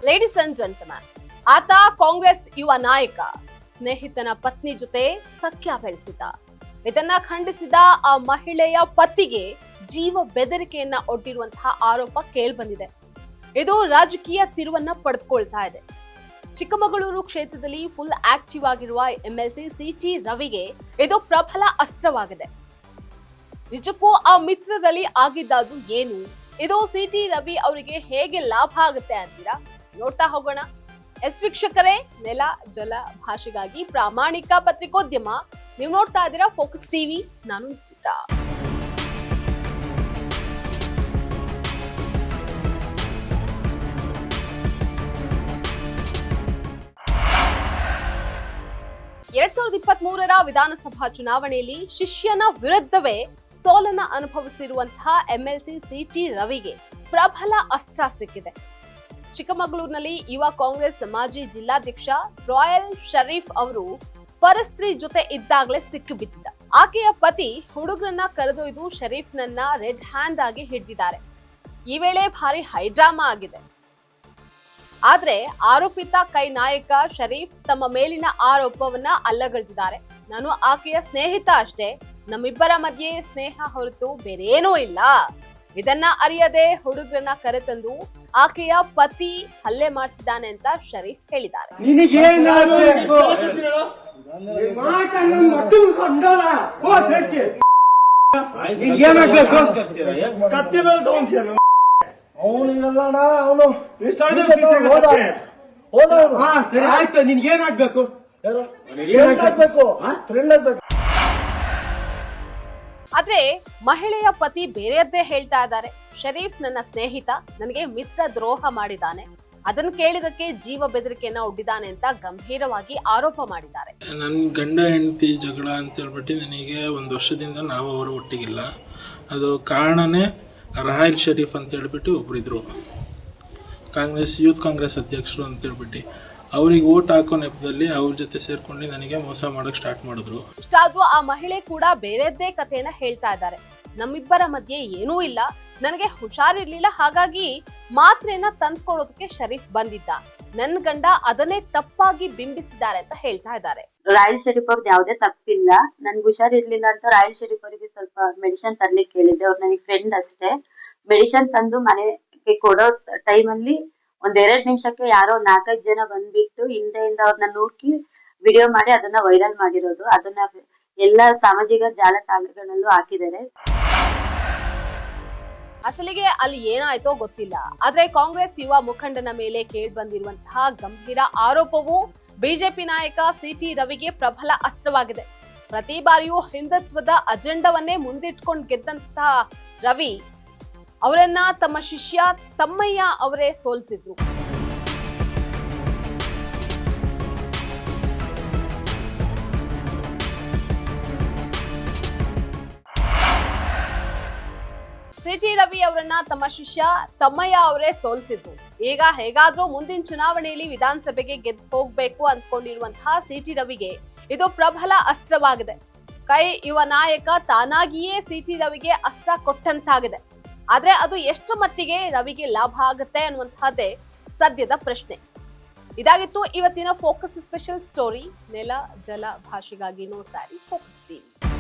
Ladies and gentleman, ಆತ ಕಾಂಗ್ರೆಸ್ ಯುವ ನಾಯಕ ಸ್ನೇಹಿತನ ಪತ್ನಿ ಜೊತೆ ಸಖ್ಯ ಬೆಳೆಸಿದ. ಇದನ್ನ ಖಂಡಿಸಿದ ಆ ಮಹಿಳೆಯ ಪತಿಗೆ ಜೀವ ಬೆದರಿಕೆಯನ್ನ ಒಡ್ಡಿರುವಂತಹ ಆರೋಪ ಕೇಳಿಬಂದಿದೆ. ಇದು ರಾಜಕೀಯ ತಿರುವನ್ನ ಪಡೆದುಕೊಳ್ತಾ ಇದೆ. ಚಿಕ್ಕಮಗಳೂರು ಕ್ಷೇತ್ರದಲ್ಲಿ ಫುಲ್ ಆಕ್ಟಿವ್ ಆಗಿರುವ ಎಂಎಲ್ಸಿ ಸಿಟಿ ರವಿಗೆ ಇದು ಪ್ರಬಲ ಅಸ್ತ್ರವಾಗಿದೆ. ನಿಜಕ್ಕೂ ಆ ಮಿತ್ರರಲ್ಲಿ ಆಗಿದ್ದಾದು ಏನು? ಇದು ಸಿಟಿ ರವಿ ಅವರಿಗೆ ಹೇಗೆ ಲಾಭ ಆಗುತ್ತೆ ಅಂತೀರಾ? ನೋಡ್ತಾ ಹೋಗೋಣ. ವೀಕ್ಷಕರೇ, ನೆಲ ಜಲ ಭಾಷೆಗಾಗಿ ಪ್ರಾಮಾಣಿಕ ಪತ್ರಿಕೋದ್ಯಮ. ನೀವು ನೋಡ್ತಾ ಇದ್ದೀರಾ ಫೋಕಸ್ ಟಿವಿ. ನಾನು ನಿಶ್ಚಿತ. ಎರಡ್ 2023 ವಿಧಾನಸಭಾ ಚುನಾವಣೆಯಲ್ಲಿ ಶಿಷ್ಯನ ವಿರುದ್ಧವೇ ಸೋಲನ್ನ ಅನುಭವಿಸಿರುವಂತಹ ಎಂಎಲ್ಸಿ ಸಿಟಿ ರವಿಗೆ ಪ್ರಬಲ ಅಸ್ತ್ರ ಸಿಕ್ಕಿದೆ. ಚಿಕ್ಕಮಗಳೂರಿನಲ್ಲಿ ಯುವ ಕಾಂಗ್ರೆಸ್ ಮಾಜಿ ಜಿಲ್ಲಾಧ್ಯಕ್ಷ ರಾಯಲ್ ಶರೀಫ್ ಅವರು ಪರಸ್ತ್ರೀ ಜೊತೆ ಇದ್ದಾಗಲೇ ಸಿಕ್ಕಿಬಿದ್ದಿದ್ದ. ಆಕೆಯ ಪತಿ ಹುಡುಗರನ್ನ ಕರೆದೊಯ್ದು ಶರೀಫ್ನನ್ನ ರೆಡ್ ಹ್ಯಾಂಡ್ ಆಗಿ ಹಿಡಿದಿದ್ದಾರೆ. ಈ ವೇಳೆ ಭಾರಿ ಹೈಡ್ರಾಮಾ ಆಗಿದೆ. ಆದ್ರೆ ಆರೋಪಿತ ಕೈ ನಾಯಕ ಶರೀಫ್ ತಮ್ಮ ಮೇಲಿನ ಆರೋಪವನ್ನ ಅಲ್ಲಗಳೆದಿದ್ದಾರೆ. ನಾನು ಆಕೆಯ ಸ್ನೇಹಿತ ಅಷ್ಟೇ, ನಮ್ಮಿಬ್ಬರ ಮಧ್ಯೆ ಸ್ನೇಹ ಹೊರತು ಬೇರೇನೂ ಇಲ್ಲ. ಇದನ್ನ ಅರಿಯದೆ ಹುಡುಗರನ್ನ ಕರೆತಂದು ಆಕೆಯ ಪತಿ ಹಲ್ಲೆ ಮಾಡಿಸಿದ್ದಾನೆ ಅಂತ ಶರೀಫ್ ಹೇಳಿದ್ದಾರೆ. ಆಯ್ತು, ನಿನ್ಗೇನಾಗ್ಬೇಕು? ಆದ್ರೆ ಮಹಿಳೆಯ ಪತಿ ಬೇರೆಯದ್ದೇ ಹೇಳ್ತಾ ಇದ್ದಾರೆ. ಶರೀಫ್ ನನ್ನ ಸ್ನೇಹಿತ, ನನಗೆ ಮಿತ್ರ ದ್ರೋಹ ಮಾಡಿದ್ದಾನೆ, ಅದನ್ನ ಕೇಳಿದಕ್ಕೆ ಜೀವ ಬೆದರಿಕೆಯನ್ನ ಒಡ್ಡಿದ್ದಾನೆ ಅಂತ ಗಂಭೀರವಾಗಿ ಆರೋಪ ಮಾಡಿದ್ದಾರೆ. ನನ್ನ ಗಂಡ ಹೆಂಡತಿ ಜಗಳ ಅಂತ ಹೇಳ್ಬಿಟ್ಟು ನನಗೆ 1 ವರ್ಷದಿಂದ ನಾವು ಅವರು ಒಟ್ಟಿಗಿಲ್ಲ. ಅದು ಕಾರಣನೇ ರಾಯಲ್ ಶರೀಫ್ ಅಂತ ಹೇಳ್ಬಿಟ್ಟು ಒಬ್ಬರಿದ್ರು, ಯೂತ್ ಕಾಂಗ್ರೆಸ್ ಅಧ್ಯಕ್ಷರು ಅಂತ ಹೇಳ್ಬಿಟ್ಟು. ಅವ್ರಿಗೆ ಓಟ್ ಹಾಕೋ ನೆಪದಲ್ಲಿ ಅವ್ರ ಜೊತೆ ಸೇರ್ಕೊಂಡು ನನಗೆ ಮೋಸ ಮಾಡಕ್ ಸ್ಟಾರ್ಟ್ ಮಾಡಿದ್ರು. ಇಷ್ಟಾದ್ರೂ ಆ ಮಹಿಳೆ ಕೂಡ ಬೇರೆದ್ದೇ ಕಥೆಯನ್ನ ಹೇಳ್ತಾ ಇದ್ದಾರೆ. ನಮ್ಮಿಬ್ಬರ ಮಧ್ಯೆ ಏನೂ ಇಲ್ಲ, ನನಗೆ ಹುಷಾರಿರ್ಲಿಲ್ಲ, ಹಾಗಾಗಿ ಮಾತ್ರೆಯನ್ನ ತಂದ್ಕೊಡೋದಕ್ಕೆ ಶರೀಫ್ ಬಂದಿದ್ದ. ನನ್ ಗಂಡ ಅದನ್ನೇ ತಪ್ಪಾಗಿ ಬಿಂಬಿಸಿದ್ದಾರೆ ಅಂತ ಹೇಳ್ತಾ ಇದ್ದಾರೆ. ರಾಯಲ್ ಶರೀಫ್ ಅವ್ರದ್ದು ಯಾವುದೇ ತಪ್ಪಿಲ್ಲ. ನನ್ಗೆ ಹುಷಾರಿರ್ಲಿಲ್ಲ ಅಂತ ರಾಯಲ್ ಶರೀಫ್ ಅವರಿಗೆ ಸ್ವಲ್ಪ ಮೆಡಿಸಿನ್ ತರ್ಲಿಕ್ಕೆ ಹೇಳಿದ್ದೆ. ಅವ್ರು ನನಗೆ ಫ್ರೆಂಡ್ ಅಷ್ಟೇ. ಮೆಡಿಸಿನ್ ತಂದು ಮನೆಗೆ ಕೊಡೋ ಟೈಮಲ್ಲಿ 1-2 ನಿಮಿಷಕ್ಕೆ ಯಾರೋ 4-5 ಜನ ಬಂದ್ಬಿಟ್ಟು ಹಿಂದೆಯಿಂದ ಅವ್ರನ್ನ ನೂಕಿ ವಿಡಿಯೋ ಮಾಡಿ ಅದನ್ನ ವೈರಲ್ ಮಾಡಿರೋದು. ಅದನ್ನ ಎಲ್ಲ ಸಾಮಾಜಿಕ ಜಾಲತಾಣಗಳಲ್ಲೂ ಹಾಕಿದ್ದಾರೆ. ಅಸಲಿಗೆ ಅಲ್ಲಿ ಏನಾಯ್ತೋ ಗೊತ್ತಿಲ್ಲ. ಆದ್ರೆ ಕಾಂಗ್ರೆಸ್ ಯುವ ಮುಖಂಡನ ಮೇಲೆ ಕೇಳಿ ಬಂದಿರುವಂತಹ ಗಂಭೀರ ಆರೋಪವು ಬಿಜೆಪಿ ನಾಯಕ ಸಿಟಿ ರವಿಗೆ ಪ್ರಬಲ ಅಸ್ತ್ರವಾಗಿದೆ. ಪ್ರತಿ ಬಾರಿಯೂ ಹಿಂದುತ್ವದ ಅಜೆಂಡವನ್ನೇ ಮುಂದಿಟ್ಕೊಂಡು ಗೆದ್ದಂತಹ ರವಿ ಅವರನ್ನ ತಮ್ಮ ಶಿಷ್ಯ ತಮ್ಮಯ್ಯ ಅವರೇ ಸೋಲಿಸಿದ್ರು. ಸಿಟಿ ರವಿ ಅವರನ್ನ ತಮ್ಮ ಶಿಷ್ಯ ತಮ್ಮಯ್ಯ ಅವರೇ ಸೋಲಿಸಿದ್ರು. ಈಗ ಹೇಗಾದ್ರೂ ಮುಂದಿನ ಚುನಾವಣೆಯಲ್ಲಿ ವಿಧಾನಸಭೆಗೆ ಗೆದ್ದು ಹೋಗ್ಬೇಕು ಅಂದ್ಕೊಂಡಿರುವಂತಹ ಸಿಟಿ ರವಿಗೆ ಇದು ಪ್ರಬಲ ಅಸ್ತ್ರವಾಗಿದೆ. ಕೈ ಯುವ ನಾಯಕ ತಾನಾಗಿಯೇ ಸಿಟಿ ರವಿಗೆ ಅಸ್ತ್ರ ಕೊಟ್ಟಂತಾಗಿದೆ. ಆದ್ರೆ ಅದು ಎಷ್ಟು ಮಟ್ಟಿಗೆ ರವಿಗೆ ಲಾಭ ಆಗುತ್ತೆ ಅನ್ನುವಂತಹದ್ದೇ ಸದ್ಯದ ಪ್ರಶ್ನೆ. ಇದಾಗಿತ್ತು ಇವತ್ತಿನ ಫೋಕಸ್ ಸ್ಪೆಷಲ್ ಸ್ಟೋರಿ. ನೆಲ ಜಲ ಭಾಷೆಗಾಗಿ ನೋಡ್ತಾ ಇರಿ ಫೋಕಸ್ ಟಿವಿ.